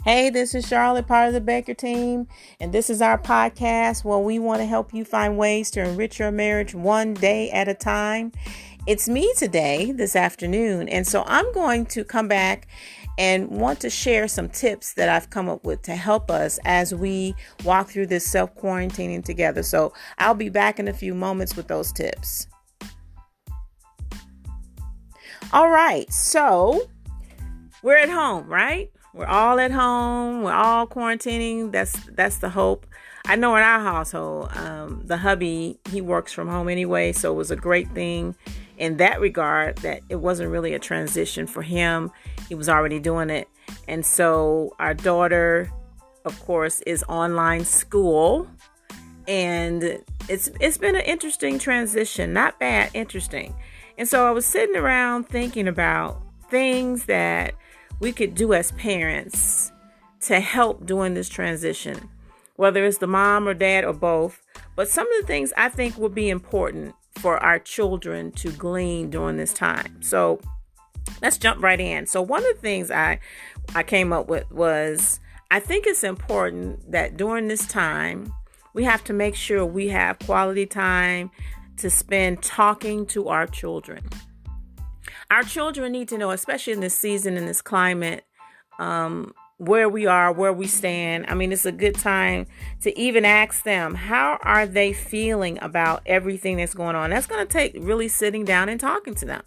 Hey, this is Charlotte, part of the Baker team, and this is our podcast where we want to help you find ways to enrich your marriage one day at a time. It's me today, this afternoon, and so I'm going to come back and want to share some tips that I've come up with to help us as we walk through this self-quarantining together. So I'll be back in a few moments with those tips. All right, so we're at home, right? We're all at home. We're all quarantining. That's the hope. I know in our household, the hubby, he works from home anyway, so it was a great thing in that regard that it wasn't really a transition for him. He was already doing it. And so our daughter, of course, is online school. And it's been an interesting transition. Not bad, interesting. And so I was sitting around thinking about things that we could do as parents to help during this transition, whether it's the mom or dad or both. But some of the things I think would be important for our children to glean during this time. So let's jump right in. So one of the things I came up with was, I think it's important that during this time, we have to make sure we have quality time to spend talking to our children. Our children need to know, especially in this season, in this climate, where we are, where we stand. I mean, it's a good time to even ask them, how are they feeling about everything that's going on? That's going to take really sitting down and talking to them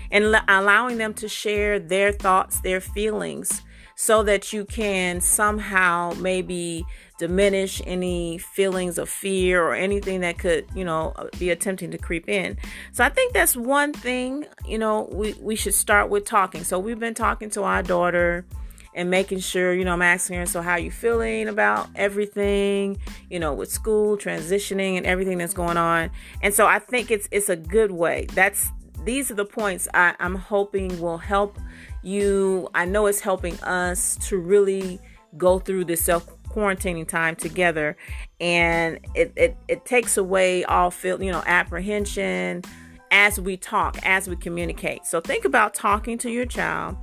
and allowing them to share their thoughts, their feelings, so that you can somehow maybe diminish any feelings of fear or anything that could, be attempting to creep in. So I think that's one thing, we should start with talking. So we've been talking to our daughter and making sure, I'm asking her, so how are you feeling about everything, with school, transitioning and everything that's going on. And so I think it's a good way. These are the points I'm hoping will help you. I know it's helping us to really go through this self-quarantining time together. And it takes away all apprehension as we talk, as we communicate. So think about talking to your child.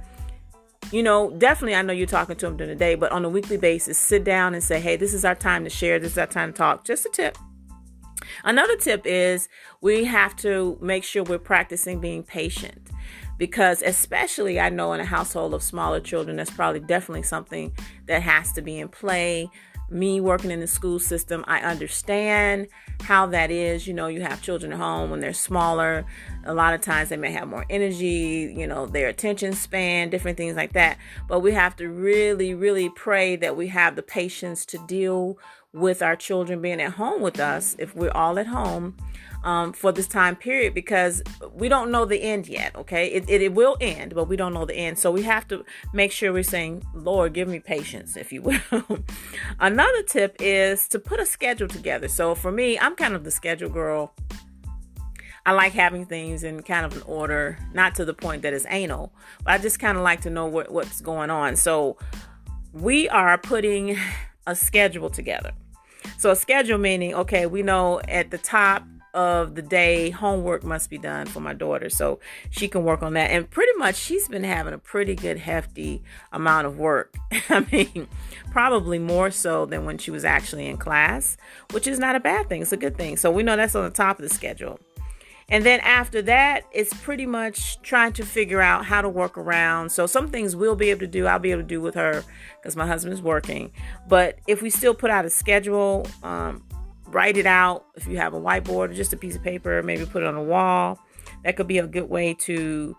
Definitely, I know you're talking to them during the day, but on a weekly basis, sit down and say, hey, this is our time to share. This is our time to talk. Just a tip. Another tip is we have to make sure we're practicing being patient, because especially I know in a household of smaller children, that's probably definitely something that has to be in play. Me working in the school system, I understand how that is. You have children at home when they're smaller. A lot of times they may have more energy, their attention span, different things like that. But we have to really, really pray that we have the patience to deal with our children being at home with us, if we're all at home, for this time period, because we don't know the end yet. Okay. It will end, but we don't know the end. So we have to make sure we're saying, Lord, give me patience, if you will. Another tip is to put a schedule together. So for me, I'm kind of the schedule girl. I like having things in kind of an order, not to the point that it's anal, but I just kind of like to know what's going on. So we are putting a schedule together. So a schedule meaning, okay, we know at the top of the day, homework must be done for my daughter, so she can work on that. And pretty much she's been having a pretty good hefty amount of work. I mean, probably more so than when she was actually in class, which is not a bad thing. It's a good thing. So we know that's on the top of the schedule. And then after that, it's pretty much trying to figure out how to work around. So some things we'll be able to do, I'll be able to do with her because my husband is working. But if we still put out a schedule, write it out. If you have a whiteboard or just a piece of paper, maybe put it on a wall. That could be a good way to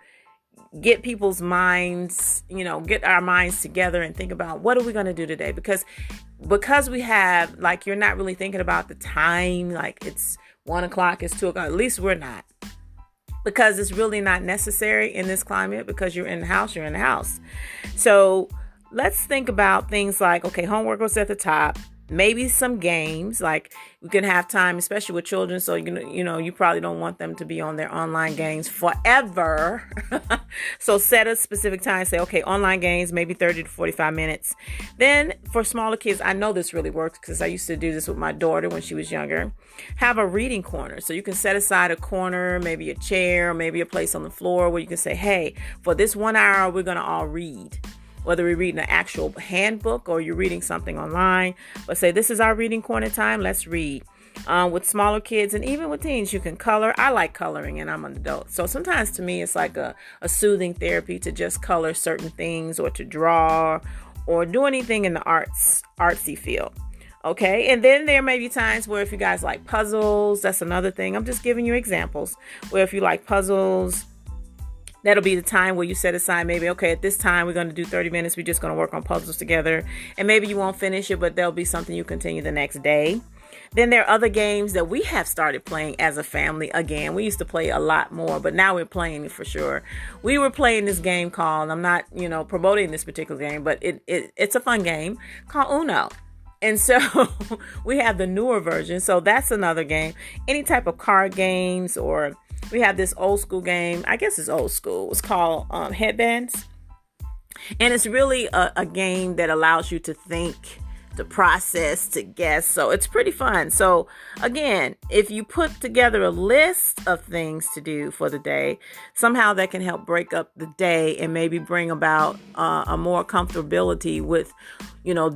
get people's minds, get our minds together and think about, what are we going to do today? Because we have, you're not really thinking about the time, it's 1 o'clock, it's 2 o'clock. At least we're not, because it's really not necessary in this climate, because you're in the house. So let's think about things like, okay, homework was at the top. Maybe some games, like we can have time, especially with children. So, you probably don't want them to be on their online games forever. So set a specific time, say, okay, online games, maybe 30 to 45 minutes. Then for smaller kids, I know this really works because I used to do this with my daughter when she was younger. Have a reading corner. So you can set aside a corner, maybe a chair, maybe a place on the floor where you can say, hey, for this 1 hour, we're going to all read. whether we're reading an actual handbook or you're reading something online. But say, this is our reading corner time. Let's read. With smaller kids and even with teens, you can color. I like coloring, and I'm an adult. So sometimes to me, it's like a soothing therapy to just color certain things or to draw or do anything in the artsy field. Okay. And then there may be times where if you guys like puzzles, that's another thing. I'm just giving you examples where if you like puzzles, that'll be the time where you set aside maybe, okay, at this time, we're going to do 30 minutes. We're just going to work on puzzles together. And maybe you won't finish it, but there'll be something you continue the next day. Then there are other games that we have started playing as a family. Again, we used to play a lot more, but now we're playing it for sure. We were playing this game called, I'm not, promoting this particular game, but it's a fun game called Uno. And so we have the newer version. So that's another game. Any type of card games, or we have this old school game. I guess it's old school. It's called Headbands. And it's really a game that allows you to think, to process, to guess. So it's pretty fun. So again, if you put together a list of things to do for the day, somehow that can help break up the day and maybe bring about a more comfortability with,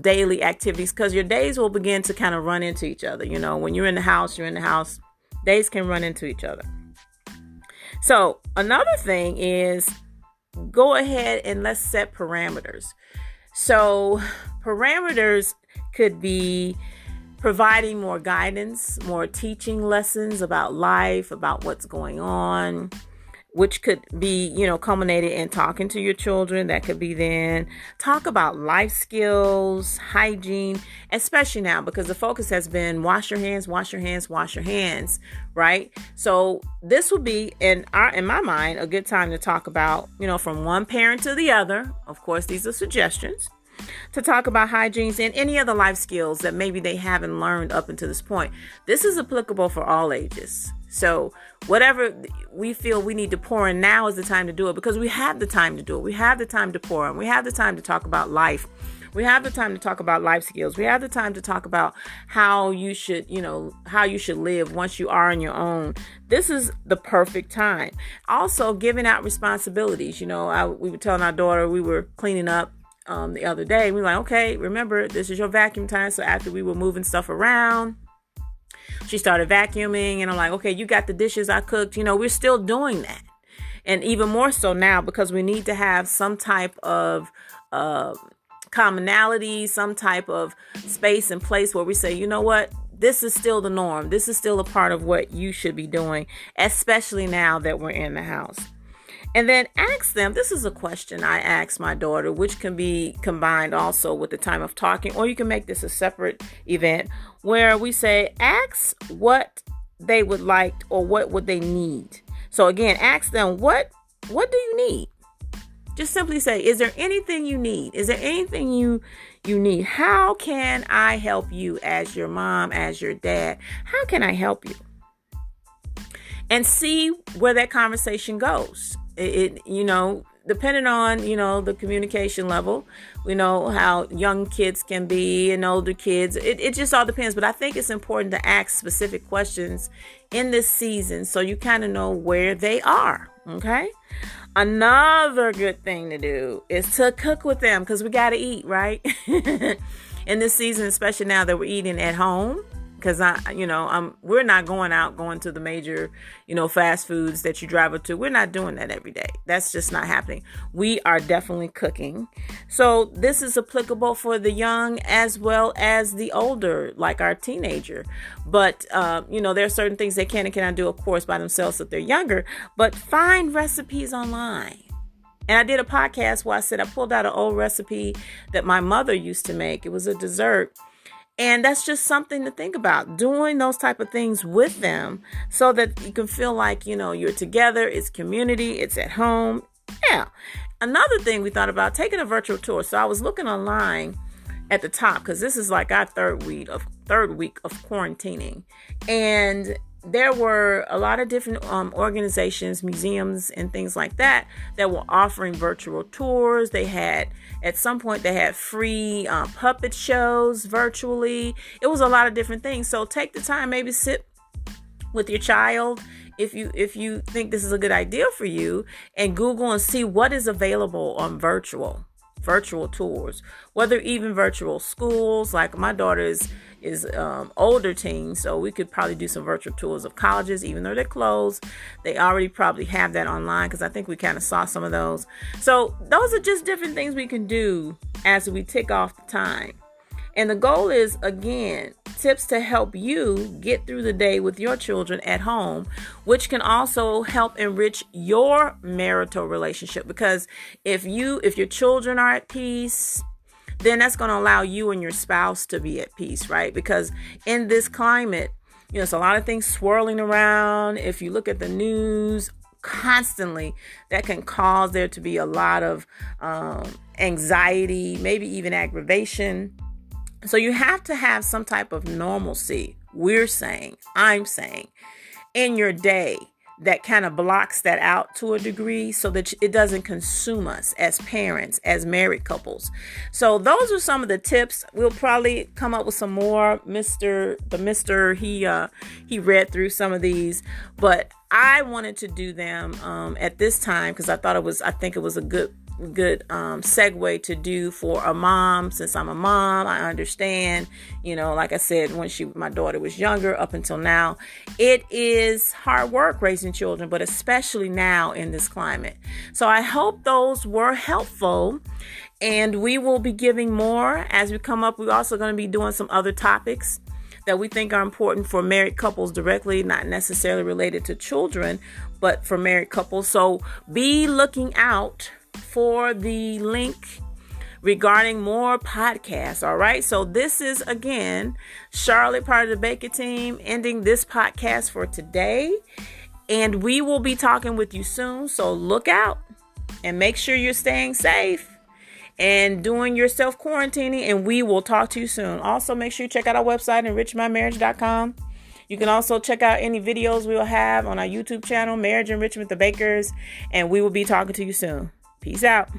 daily activities, because your days will begin to kind of run into each other. When you're in the house, days can run into each other. So another thing is go ahead and let's set parameters. So parameters could be providing more guidance, more teaching lessons about life, about what's going on, which could be, culminated in talking to your children. That could be then talk about life skills, hygiene, especially now because the focus has been wash your hands, wash your hands, wash your hands, right? So this would be, in my mind, a good time to talk about, from one parent to the other. Of course, these are suggestions. To talk about hygiene and any other life skills that maybe they haven't learned up until this point. This is applicable for all ages. So whatever we feel we need to pour in, now is the time to do it, because we have the time to do it. We have the time to pour in. We have the time to talk about life. We have the time to talk about life skills. We have the time to talk about how you should live once you are on your own. This is the perfect time. Also, giving out responsibilities. We were telling our daughter, we were cleaning up the other day. We were like, okay, remember, this is your vacuum time. So after we were moving stuff around, she started vacuuming, and I'm like, okay, you got the dishes I cooked. We're still doing that. And even more so now, because we need to have some type of commonality, some type of space and place where we say, you know what, this is still the norm. This is still a part of what you should be doing, especially now that we're in the house. And then ask them, this is a question I asked my daughter, which can be combined also with the time of talking, or you can make this a separate event where we say, ask what they would like or what would they need. So again, ask them, what do you need? Just simply say, is there anything you need? Is there anything you need? How can I help you as your mom, as your dad? How can I help you? And see where that conversation goes. Depending on, the communication level, we know how young kids can be and older kids. It just all depends. But I think it's important to ask specific questions in this season so you kind of know where they are. Okay. Another good thing to do is to cook with them, because we got to eat, right? In this season, especially now that we're eating at home. Because we're not going to the major, fast foods that you drive up to. We're not doing that every day. That's just not happening. We are definitely cooking. So this is applicable for the young as well as the older, like our teenager. But, there are certain things they can and cannot do, of course, by themselves if they're younger. But find recipes online. And I did a podcast where I said I pulled out an old recipe that my mother used to make. It was a dessert. And that's just something to think about, doing those type of things with them so that you can feel like, you're together. It's community. It's at home. Yeah. Another thing we thought about, taking a virtual tour. So I was looking online at the top, because this is like our third week of quarantining. And there were a lot of different organizations, museums, and things like that were offering virtual tours. At some point, they had free puppet shows virtually. It was a lot of different things. So take the time, maybe sit with your child if you think this is a good idea for you, and Google and see what is available on virtual virtual tours, whether even virtual schools. Like my daughter is older teen, so we could probably do some virtual tours of colleges, even though they're closed. They already probably have that online, because I think we kind of saw some of those. So those are just different things we can do as we tick off the time. And the goal is, again, tips to help you get through the day with your children at home, which can also help enrich your marital relationship. Because if your children are at peace, then that's going to allow you and your spouse to be at peace, right? Because in this climate, it's a lot of things swirling around. If you look at the news constantly, that can cause there to be a lot of anxiety, maybe even aggravation. So you have to have some type of normalcy, I'm saying, in your day that kind of blocks that out to a degree, so that it doesn't consume us as parents, as married couples. So those are some of the tips. We'll probably come up with some more. He read through some of these, but I wanted to do them at this time because I think it was a good segue to do for a mom. Since I'm a mom, I understand, like I said, when my daughter was younger up until now, it is hard work raising children, but especially now in this climate. So I hope those were helpful, and we will be giving more as we come up. We're also going to be doing some other topics that we think are important for married couples directly, not necessarily related to children, but for married couples. So be looking out for the link regarding more podcasts. All right. So this is, again, Charlotte, part of the Baker team, ending this podcast for today. And we will be talking with you soon. So look out and make sure you're staying safe and doing your self-quarantining. And we will talk to you soon. Also, make sure you check out our website, enrichmymarriage.com. You can also check out any videos we will have on our YouTube channel, Marriage Enrichment, The Bakers. And we will be talking to you soon. Peace out.